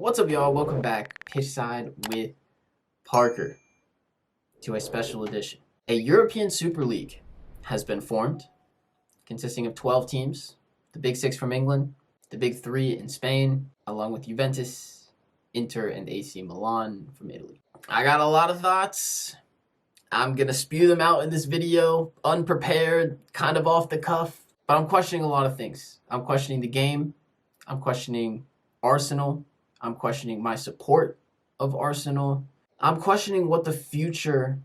What's up, y'all? Welcome back, Pitchside with Parker, to a special edition. A European Super League has been formed, consisting of 12 teams, the Big Six from England, the Big Three in Spain, along with Juventus, Inter, and AC Milan from Italy. I got a lot of thoughts. I'm going to spew them out in this video, unprepared, kind of off the cuff, but I'm questioning a lot of things. I'm questioning the game. I'm questioning Arsenal. I'm questioning my support of Arsenal. I'm questioning what the future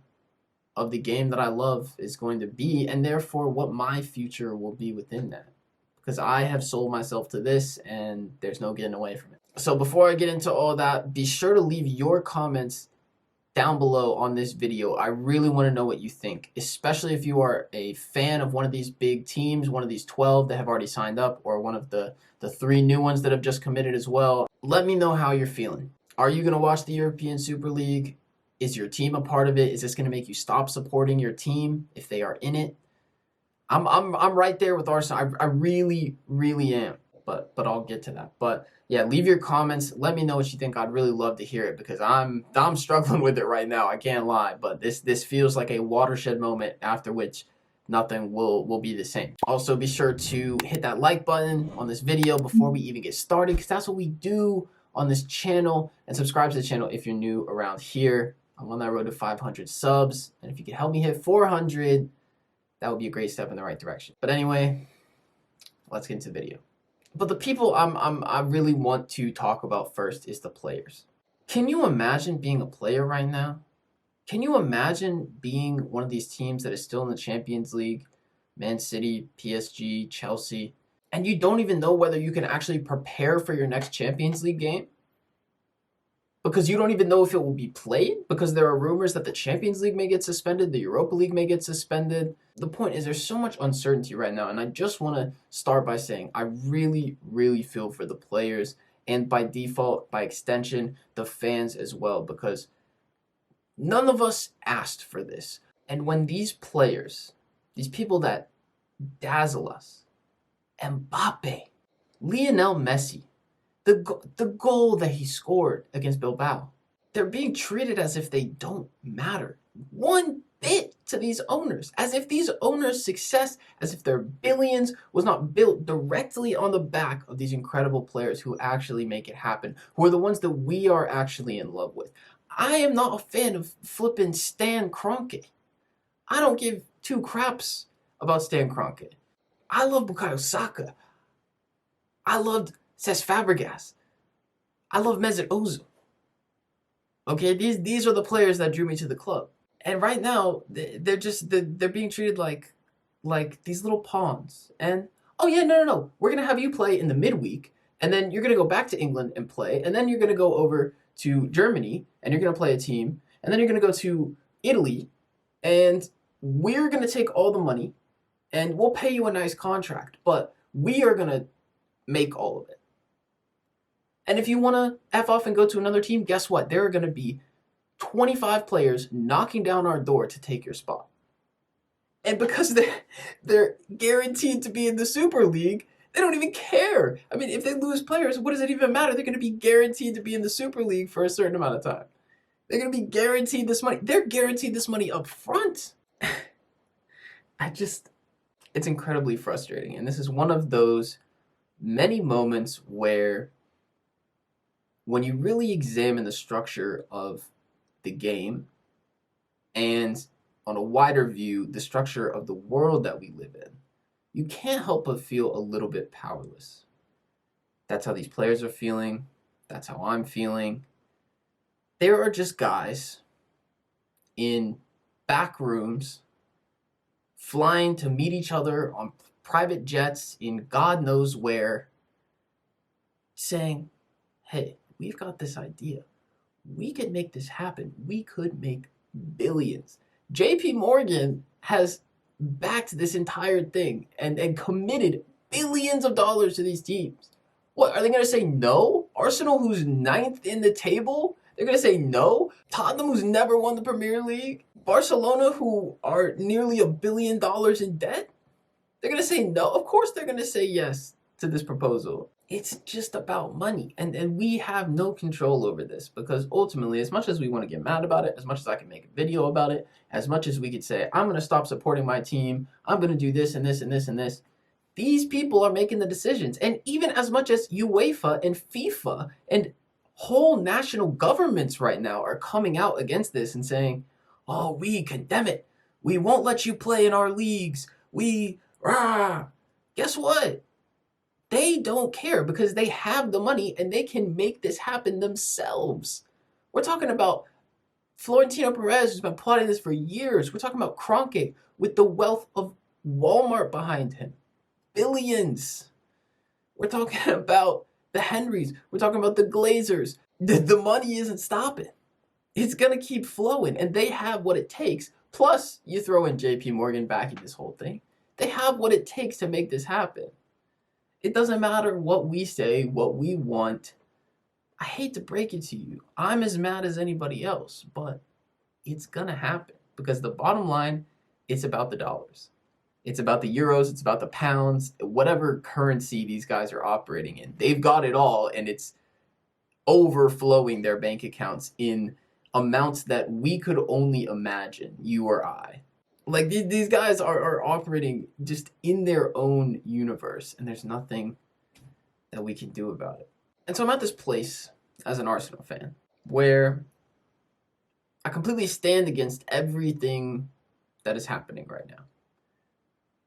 of the game that I love is going to be, and therefore what my future will be within that. Because I have sold myself to this, and there's no getting away from it. So before I get into all that, be sure to leave your comments down below on this video. I really want to know what you think, especially if you are a fan of one of these big teams, one of these 12 that have already signed up, or one of the 3 new ones that have just committed as well. Let me know how you're feeling. Are you going to watch the European Super League? Is your team a part of it? Is this going to make you stop supporting your team if they are in it? I'm right there with Arsenal. I really am. But I'll get to that. But yeah, leave your comments. Let me know what you think. I'd really love to hear it because I'm struggling with it right now. I can't lie. But this feels like a watershed moment after which nothing will be the same. Also, be sure to hit that like button on this video before we even get started, because that's what we do on this channel. And subscribe to the channel if you're new around here. I'm on that road to 500 subs, and if you could help me hit 400, that would be a great step in the right direction. But anyway, let's get into the video. But the people I really want to talk about first is the players. Can you imagine being a player right now? Can you imagine being one of these teams that is still in the Champions League, Man City, PSG, Chelsea, and you don't even know whether you can actually prepare for your next Champions League game? Because you don't even know if it will be played, because there are rumors that the Champions League may get suspended, the Europa League may get suspended. The point is there's so much uncertainty right now, and I just want to start by saying I really feel for the players, and by default, by extension, the fans as well, because none of us asked for this. And when these players, these people that dazzle us, Mbappe, Lionel Messi, the goal that he scored against Bilbao, they're being treated as if they don't matter one bit to these owners, as if these owners' success, as if their billions was not built directly on the back of these incredible players who actually make it happen, who are the ones that we are actually in love with. I am not a fan of flipping Stan Kroenke. I don't give 2 craps about Stan Kroenke. I love Bukayo Saka. I loved Cesc Fabregas. I love Mesut Ozil. Okay, these are the players that drew me to the club. And right now, they're being treated like these little pawns. And oh yeah, no, we're gonna have you play in the midweek, and then you're gonna go back to England and play, and then you're gonna go over to Germany and you're gonna play a team, and then you're gonna go to Italy, and we're gonna take all the money, and we'll pay you a nice contract, but we are gonna make all of it. And if you want to F off and go to another team, guess what? There are going to be 25 players knocking down our door to take your spot. And because they're guaranteed to be in the Super League, they don't even care. I mean, if they lose players, what does it even matter? They're going to be guaranteed to be in the Super League for a certain amount of time. They're going to be guaranteed this money. They're guaranteed this money up front. It's incredibly frustrating. And this is one of those many moments where, when you really examine the structure of the game and, on a wider view, the structure of the world that we live in, you can't help but feel a little bit powerless. That's how these players are feeling. That's how I'm feeling. There are just guys in back rooms flying to meet each other on private jets in God knows where, saying, hey, we've got this idea. We could make this happen. We could make billions. JP Morgan has backed this entire thing and committed billions of dollars to these teams. What, are they going to say no? Arsenal, who's 9th in the table, they're going to say no? Tottenham, who's never won the Premier League? Barcelona, who are nearly $1 billion in debt? They're going to say no? Of course they're going to say yes to this proposal. It's just about money. And we have no control over this because ultimately, as much as we want to get mad about it, as much as I can make a video about it, as much as we could say, I'm going to stop supporting my team, I'm going to do this and this and this and this, these people are making the decisions. And even as much as UEFA and FIFA and whole national governments right now are coming out against this and saying, oh, we condemn it. We won't let you play in our leagues. Guess what? They don't care because they have the money and they can make this happen themselves. We're talking about Florentino Perez, who's been plotting this for years. We're talking about Kroenke with the wealth of Walmart behind him. Billions. We're talking about the Henrys. We're talking about the Glazers. The money isn't stopping. It's going to keep flowing, and they have what it takes. Plus, you throw in JP Morgan backing this whole thing. They have what it takes to make this happen. It doesn't matter what we say, what we want. I hate to break it to you. I'm as mad as anybody else, but it's going to happen because the bottom line, it's about the dollars. It's about the euros, it's about the pounds, whatever currency these guys are operating in. They've got it all, and it's overflowing their bank accounts in amounts that we could only imagine, you or I. Like, these guys are operating just in their own universe, and there's nothing that we can do about it. And so I'm at this place as an Arsenal fan where I completely stand against everything that is happening right now.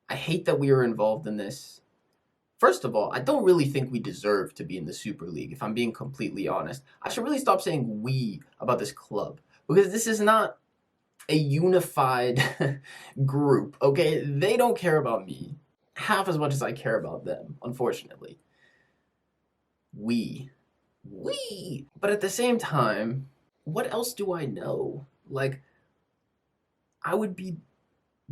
I hate that we are involved in this. First of all, I don't really think we deserve to be in the Super League, if I'm being completely honest. I should really stop saying we about this club, because this is not a unified group, okay? They don't care about me half as much as I care about them, unfortunately. We. But at the same time, what else do I know? Like, I would be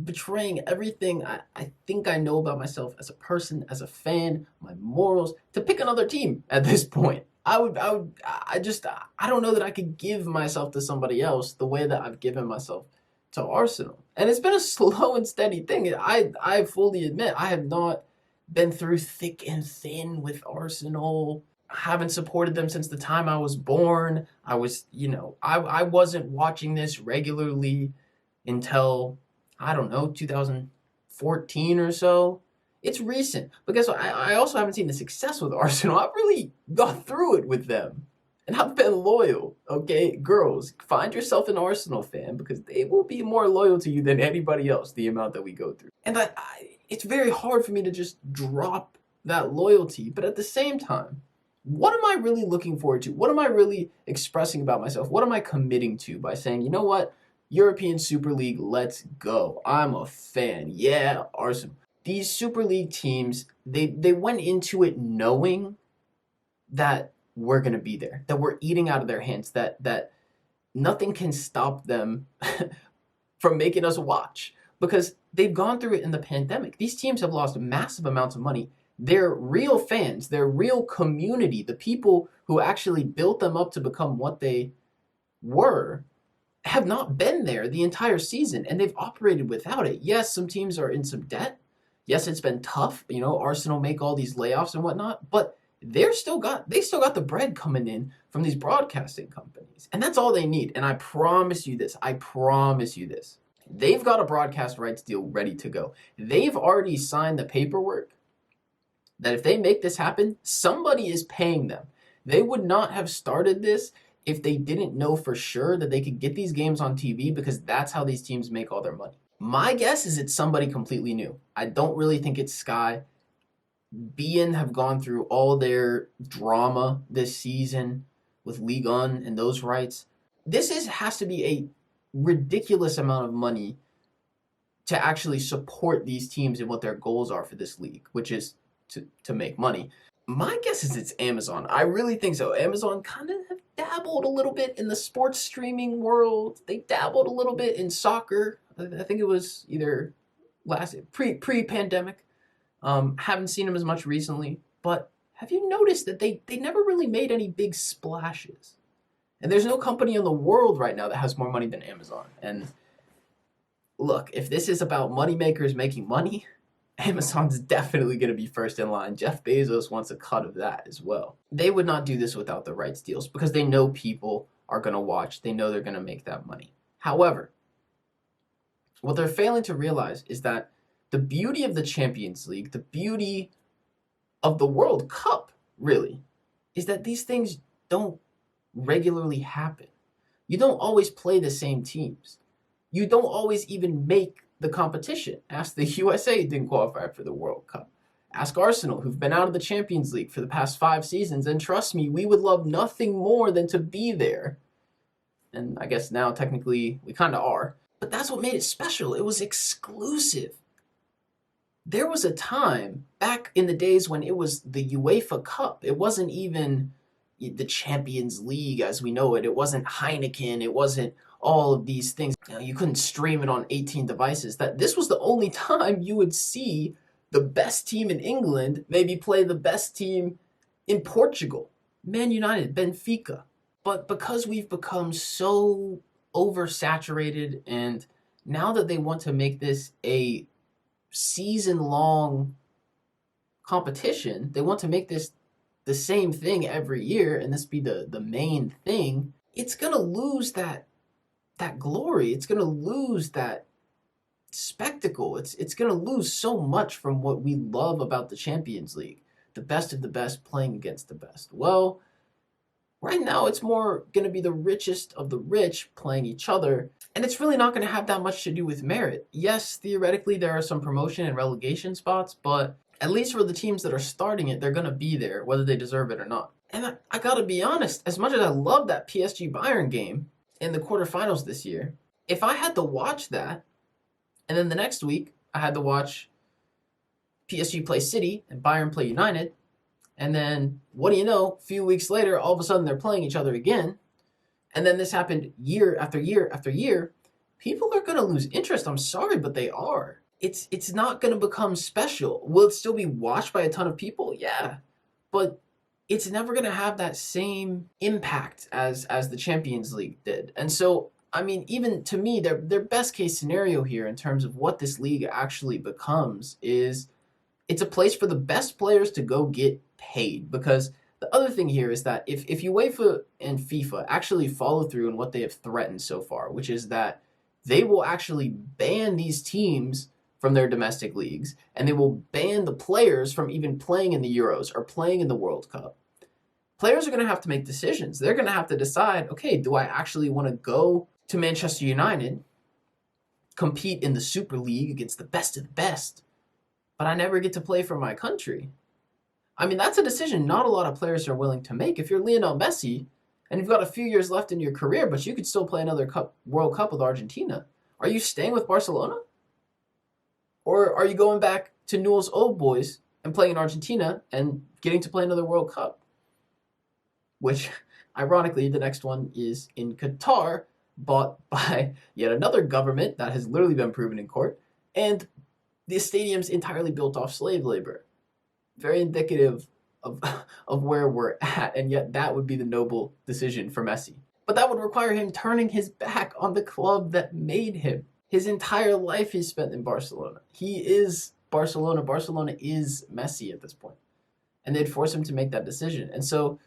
betraying everything I think I know about myself as a person, as a fan, my morals, to pick another team at this point. I don't know that I could give myself to somebody else the way that I've given myself to Arsenal. And it's been a slow and steady thing. I fully admit I have not been through thick and thin with Arsenal. I haven't supported them since the time I was born. I wasn't watching this regularly until, I don't know, 2014 or so. It's recent, because I also haven't seen the success with Arsenal. I've really gone through it with them, and I've been loyal, okay? Girls, find yourself an Arsenal fan, because they will be more loyal to you than anybody else, the amount that we go through. And it's very hard for me to just drop that loyalty, but at the same time, what am I really looking forward to? What am I really expressing about myself? What am I committing to by saying, you know what? European Super League, let's go. I'm a fan. Yeah, Arsenal. These Super League teams, they went into it knowing that we're going to be there, that we're eating out of their hands, that nothing can stop them from making us watch, because they've gone through it in the pandemic. These teams have lost massive amounts of money. Their real fans, their real community, the people who actually built them up to become what they were, have not been there the entire season, and they've operated without it. Yes, some teams are in some debt. Yes, it's been tough. Arsenal make all these layoffs and whatnot, but they still got the bread coming in from these broadcasting companies, and that's all they need. And I promise you this. They've got a broadcast rights deal ready to go. They've already signed the paperwork that if they make this happen, somebody is paying them. They would not have started this if they didn't know for sure that they could get these games on TV, because that's how these teams make all their money. My guess is it's somebody completely new. I don't really think it's Sky. beIN have gone through all their drama this season with Ligue 1 and those rights. Has to be a ridiculous amount of money to actually support these teams and what their goals are for this league, which is to make money. My guess is it's Amazon. I really think so. Amazon kind of have dabbled a little bit in the sports streaming world. They dabbled a little bit in soccer. I think it was either pre-pandemic. Haven't seen them as much recently. But have you noticed that they never really made any big splashes? And there's no company in the world right now that has more money than Amazon. And look, if this is about moneymakers making money, Amazon's definitely going to be first in line. Jeff Bezos wants a cut of that as well. They would not do this without the rights deals because they know people are going to watch. They know they're going to make that money. However, what they're failing to realize is that the beauty of the Champions League, the beauty of the World Cup, really, is that these things don't regularly happen. You don't always play the same teams. You don't always even make the competition. Ask the USA didn't qualify for the World Cup. Ask Arsenal, who've been out of the Champions League for the past 5 seasons, and trust me, we would love nothing more than to be there. And I guess now technically we kind of are. But that's what made it special. It was exclusive. There was a time back in the days when it was the UEFA Cup. It wasn't even the Champions League as we know it. It wasn't Heineken. It wasn't all of these things. You couldn't stream it on 18 devices. That this was the only time you would see the best team in England maybe play the best team in Portugal. Man United, Benfica. But because we've become so oversaturated, and now that they want to make this a season-long competition, they want to make this the same thing every year and this be the main thing, it's going to lose that glory. It's going to lose that spectacle. It's going to lose so much from what we love about the Champions League, the best of the best playing against the best. Well, right now it's more going to be the richest of the rich playing each other, and it's really not going to have that much to do with merit. Yes, theoretically there are some promotion and relegation spots, but at least for the teams that are starting it, they're going to be there whether they deserve it or not. And I got to be honest, as much as I love that PSG Bayern game in the quarterfinals this year, if I had to watch that, and then the next week I had to watch PSG play City and Bayern play United, and then what do you know, a few weeks later, all of a sudden they're playing each other again, and then this happened year after year after year, people are going to lose interest. I'm sorry, but they are. It's not going to become special. Will it still be watched by a ton of people? Yeah, but it's never going to have that same impact as the Champions League did. And so, I mean, even to me, their best case scenario here in terms of what this league actually becomes is it's a place for the best players to go get paid. Because the other thing here is that if UEFA and FIFA actually follow through on what they have threatened so far, which is that they will actually ban these teams from their domestic leagues, and they will ban the players from even playing in the Euros or playing in the World Cup. Players are going to have to make decisions. They're going to have to decide, okay, do I actually want to go to Manchester United, compete in the Super League against the best of the best, but I never get to play for my country? I mean, that's a decision not a lot of players are willing to make. If you're Lionel Messi and you've got a few years left in your career, but you could still play another World Cup with Argentina, are you staying with Barcelona? Or are you going back to Newell's Old Boys and playing in Argentina and getting to play another World Cup? Which, ironically, the next one is in Qatar, bought by yet another government that has literally been proven in court, and the stadium's entirely built off slave labor. Very indicative of where we're at, and yet that would be the noble decision for Messi. But that would require him turning his back on the club that made him. His entire life he's spent in Barcelona. He is Barcelona. Barcelona is Messi at this point. And they'd force him to make that decision. And so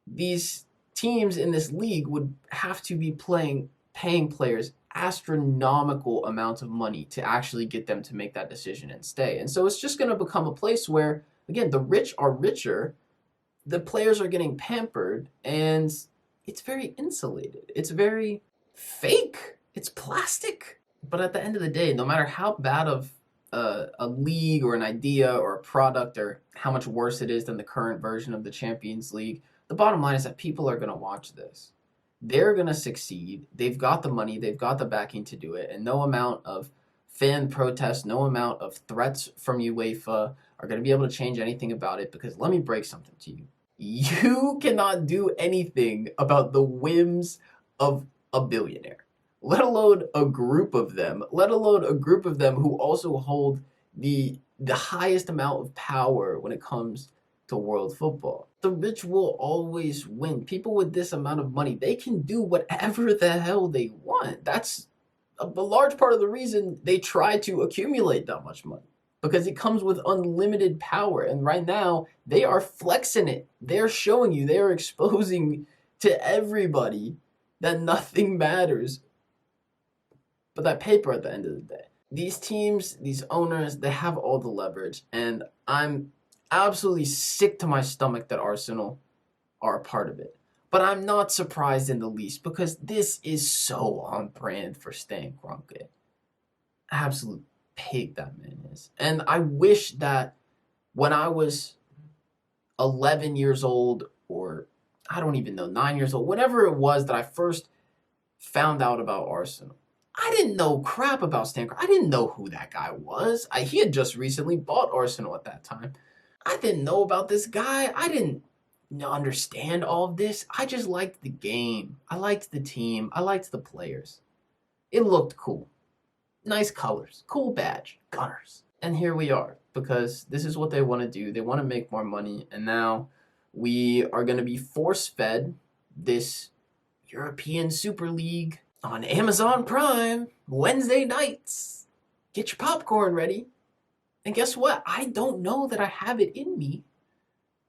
these teams in this league would have to be paying players astronomical amounts of money to actually get them to make that decision and stay. And so it's just going to become a place where, again, the rich are richer, the players are getting pampered, and it's very insulated. It's very fake. It's plastic. But at the end of the day, no matter how bad of a league or an idea or a product or how much worse it is than the current version of the Champions League, the bottom line is that people are going to watch this. They're going to succeed. They've got the money. They've got the backing to do it. And no amount of fan protests, no amount of threats from UEFA are going to be able to change anything about it, because let me break something to you. You cannot do anything about the whims of a billionaire, let alone a group of them, who also hold the highest amount of power when it comes to world football. The rich will always win. People with this amount of money, they can do whatever the hell they want. That's a large part of the reason they try to accumulate that much money. because it comes with unlimited power. And right now, they are flexing it. They're showing you, they are exposing to everybody that nothing matters but that paper at the end of the day. These teams, these owners, they have all the leverage, and I'm absolutely sick to my stomach that Arsenal are a part of it. But I'm not surprised in the least, because this is so on brand for Stan Kroenke. Absolute pig that man is. And I wish that when I was 11 years old, or I don't even know, 9 years old, whatever it was that I first found out about Arsenal, I didn't know crap about Stan Kroenke. I didn't know who that guy was. He had just recently bought Arsenal at that time. I didn't know about this guy. I didn't understand all of this. I just liked the game. I liked the team. I liked the players. It looked cool. Nice colors. Cool badge. Gunners. And here we are, because this is what they want to do. They want to make more money. And now we are going to be force-fed this European Super League on Amazon Prime, Wednesday nights. Get your popcorn ready. And guess what? I don't know that I have it in me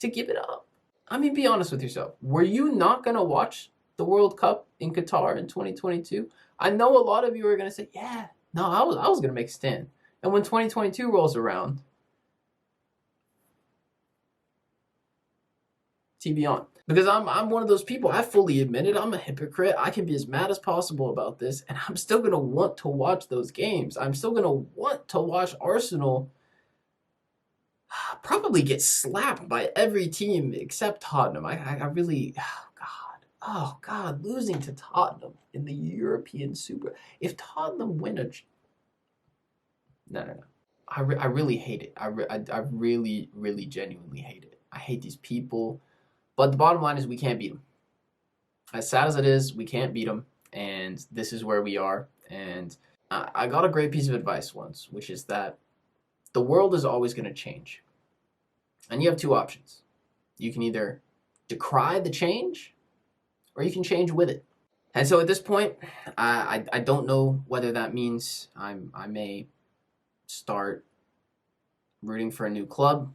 to give it up. I mean, be honest with yourself. Were you not going to watch the World Cup in Qatar in 2022? I know a lot of you are going to say, yeah, no, I was going to make a stand. And when 2022 rolls around, TV on. Because I'm one of those people, I fully admit it, I'm a hypocrite. I can be as mad as possible about this, and I'm still going to want to watch those games. I'm still going to want to watch Arsenal probably get slapped by every team except Tottenham. I really, oh God, losing to Tottenham in the European Super. If Tottenham win no. I really hate it. I really, really genuinely hate it. I hate these people. But the bottom line is we can't beat them. As sad as it is, we can't beat them. And this is where we are. And I got a great piece of advice once, which is that the world is always going to change. And you have two options. You can either decry the change, or you can change with it. And so at this point, I don't know whether that means I may start rooting for a new club.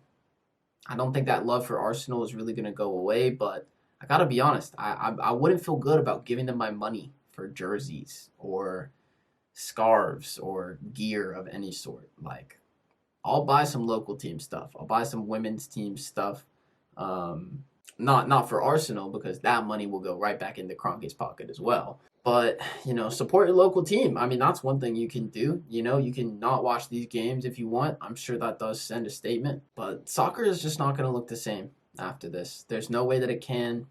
I don't think that love for Arsenal is really going to go away, but I got to be honest. I wouldn't feel good about giving them my money for jerseys or scarves or gear of any sort. Like, I'll buy some local team stuff. I'll buy some women's team stuff. Not for Arsenal, because that money will go right back into Kroenke's pocket as well. But, support your local team. I mean, that's one thing you can do. You can not watch these games if you want. I'm sure that does send a statement. But soccer is just not going to look the same after this. There's no way that it can.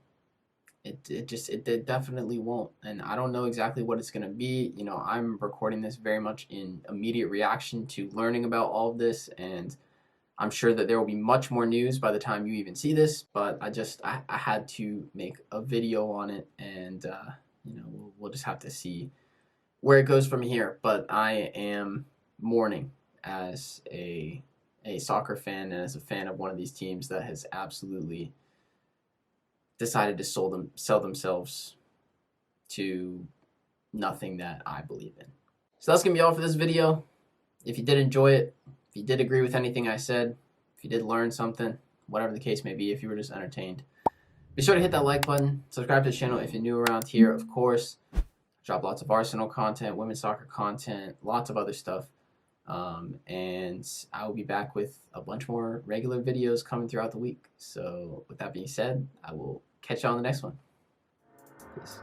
It definitely won't. And I don't know exactly what it's going to be. I'm recording this very much in immediate reaction to learning about all of this. And I'm sure that there will be much more news by the time you even see this. But I had to make a video on it. And, we'll just have to see where it goes from here. But I am mourning as a soccer fan and as a fan of one of these teams that has absolutely decided to sell themselves to nothing that I believe in. So that's going to be all for this video. If you did enjoy it, if you did agree with anything I said, if you did learn something, whatever the case may be, if you were just entertained, be sure to hit that like button, subscribe to the channel if you're new around here, of course. Drop lots of Arsenal content, women's soccer content, lots of other stuff. And I will be back with a bunch more regular videos coming throughout the week. So with that being said, I will catch you on the next one. Peace.